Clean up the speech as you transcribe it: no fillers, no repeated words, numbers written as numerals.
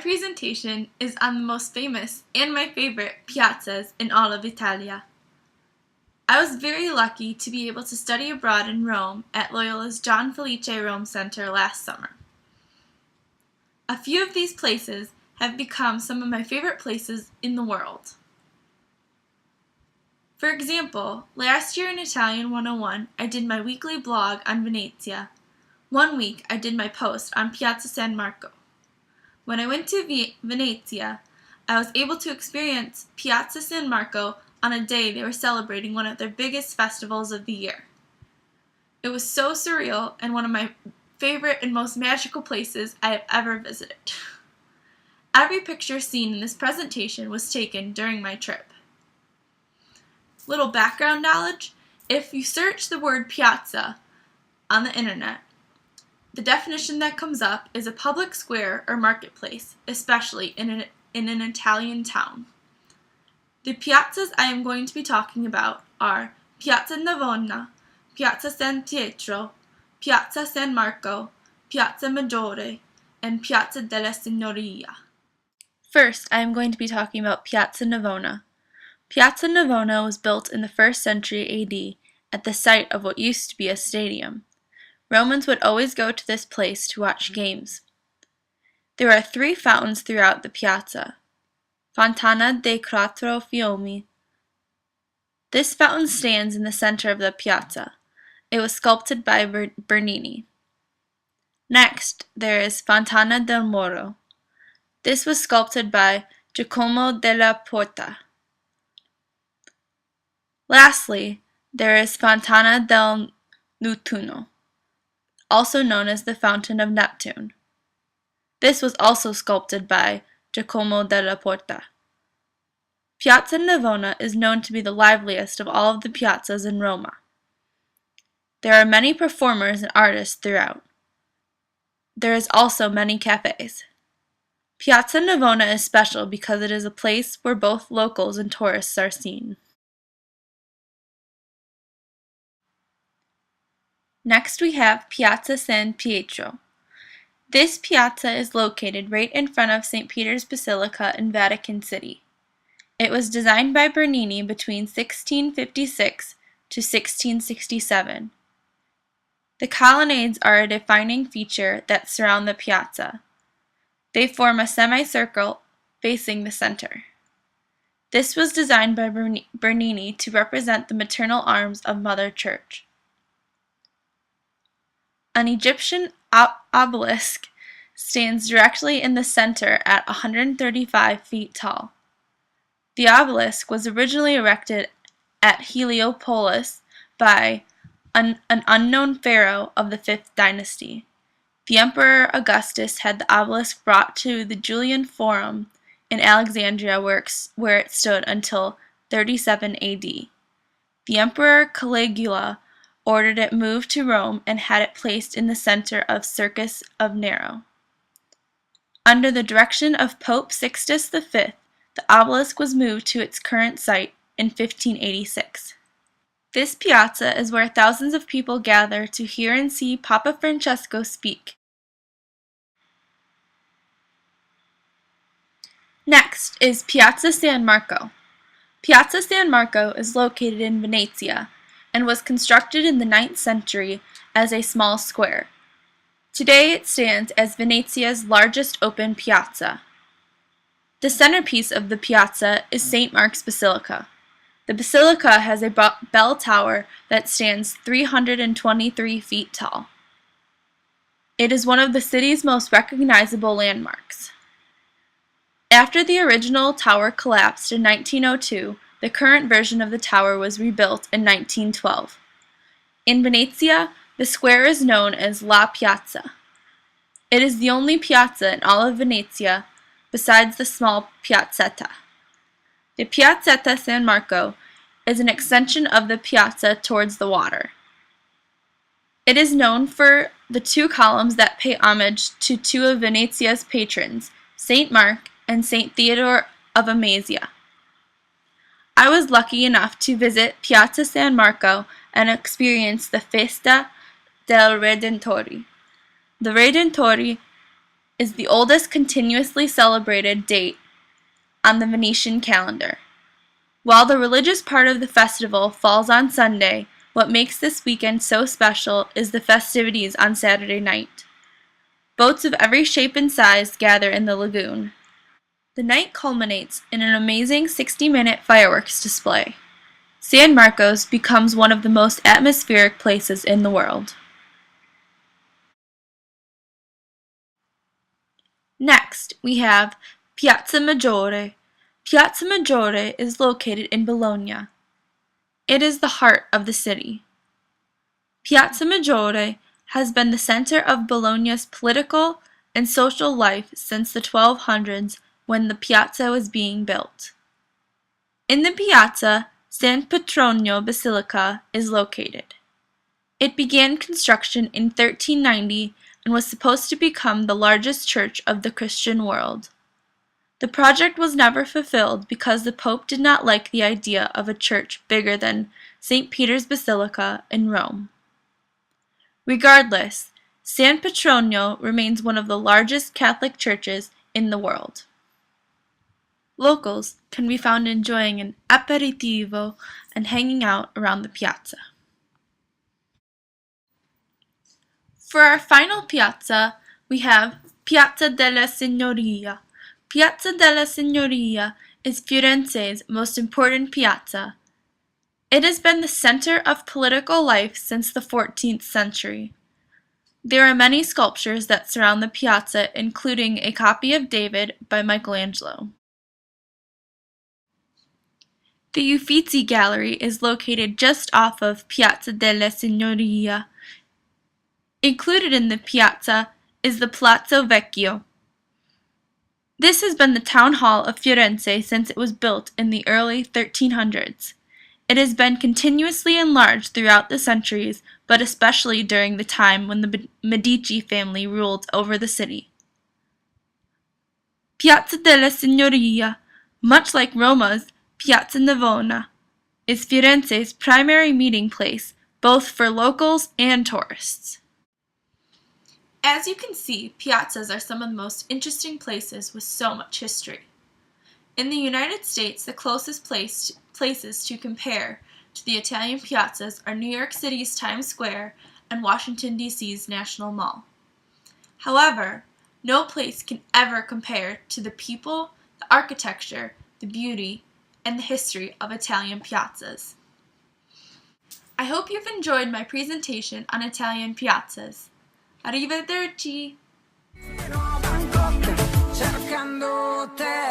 Presentation is on the most famous and my favorite piazzas in all of Italia. I was very lucky to be able to study abroad in Rome at Loyola's John Felice Rome Center last summer. A few of these places have become some of my favorite places in the world. For example, last year in Italian 101, I did my weekly blog on Venezia. One week I did my post on Piazza San Marco. When I went to Venezia, I was able to experience Piazza San Marco on a day they were celebrating one of their biggest festivals of the year. It was so surreal and one of my favorite and most magical places I have ever visited. Every picture seen in this presentation was taken during my trip. Little background knowledge: if you search the word piazza on the internet, the definition that comes up is a public square or marketplace, especially in an Italian town. The piazzas I am going to be talking about are Piazza Navona, Piazza San Pietro, Piazza San Marco, Piazza Maggiore, and Piazza della Signoria. First, I am going to be talking about Piazza Navona. Piazza Navona was built in the 1st century AD at the site of what used to be a stadium. Romans would always go to this place to watch games. There are 3 fountains throughout the piazza. Fontana dei Quattro Fiumi. This fountain stands in the center of the piazza. It was sculpted by Bernini. Next, there is Fontana del Moro. This was sculpted by Giacomo della Porta. Lastly, there is Fontana del Nettuno, also known as the Fountain of Neptune. This was also sculpted by Giacomo della Porta. Piazza Navona is known to be the liveliest of all of the piazzas in Roma. There are many performers and artists throughout. There is also many cafes. Piazza Navona is special because it is a place where both locals and tourists are seen. Next we have Piazza San Pietro. This piazza is located right in front of St. Peter's Basilica in Vatican City. It was designed by Bernini between 1656 to 1667. The colonnades are a defining feature that surround the piazza. They form a semicircle facing the center. This was designed by Bernini to represent the maternal arms of Mother Church. An Egyptian obelisk stands directly in the center at 135 feet tall. The obelisk was originally erected at Heliopolis by an unknown pharaoh of the 5th dynasty. The Emperor Augustus had the obelisk brought to the Julian Forum in Alexandria where it stood until 37 AD. The Emperor Caligula ordered it moved to Rome and had it placed in the center of Circus of Nero. Under the direction of Pope Sixtus V, the obelisk was moved to its current site in 1586. This piazza is where thousands of people gather to hear and see Papa Francesco speak. Next is Piazza San Marco. Piazza San Marco is located in Venezia and was constructed in the 9th century as a small square. Today it stands as Venezia's largest open piazza. The centerpiece of the piazza is St. Mark's Basilica. The basilica has a bell tower that stands 323 feet tall. It is one of the city's most recognizable landmarks. After the original tower collapsed in 1902, the current version of the tower was rebuilt in 1912. In Venezia, the square is known as La Piazza. It is the only piazza in all of Venezia besides the small piazzetta. The Piazzetta San Marco is an extension of the piazza towards the water. It is known for the 2 columns that pay homage to 2 of Venezia's patrons, St. Mark and St. Theodore of Amasia. I was lucky enough to visit Piazza San Marco and experience the Festa del Redentore. The Redentore is the oldest continuously celebrated date on the Venetian calendar. While the religious part of the festival falls on Sunday, what makes this weekend so special is the festivities on Saturday night. Boats of every shape and size gather in the lagoon. The night culminates in an amazing 60-minute fireworks display. San Marcos becomes one of the most atmospheric places in the world. Next, we have Piazza Maggiore. Piazza Maggiore is located in Bologna. It is the heart of the city. Piazza Maggiore has been the center of Bologna's political and social life since the 1200s when the piazza was being built. In the piazza, San Petronio Basilica is located. It began construction in 1390 and was supposed to become the largest church of the Christian world. The project was never fulfilled because the Pope did not like the idea of a church bigger than St. Peter's Basilica in Rome. Regardless, San Petronio remains one of the largest Catholic churches in the world. Locals can be found enjoying an aperitivo and hanging out around the piazza. For our final piazza, we have Piazza della Signoria. Piazza della Signoria is Firenze's most important piazza. It has been the center of political life since the 14th century. There are many sculptures that surround the piazza, including a copy of David by Michelangelo. The Uffizi Gallery is located just off of Piazza della Signoria. Included in the piazza is the Palazzo Vecchio. This has been the town hall of Firenze since it was built in the early 1300s. It has been continuously enlarged throughout the centuries, but especially during the time when the Medici family ruled over the city. Piazza della Signoria, much like Roma's Piazza Navona, is Firenze's primary meeting place, both for locals and tourists. As you can see, piazzas are some of the most interesting places with so much history. In the United States, the closest places to compare to the Italian piazzas are New York City's Times Square and Washington, D.C.'s National Mall. However, no place can ever compare to the people, the architecture, the beauty, and the history of Italian piazzas. I hope you've enjoyed my presentation on Italian piazzas. Arrivederci! Cercando te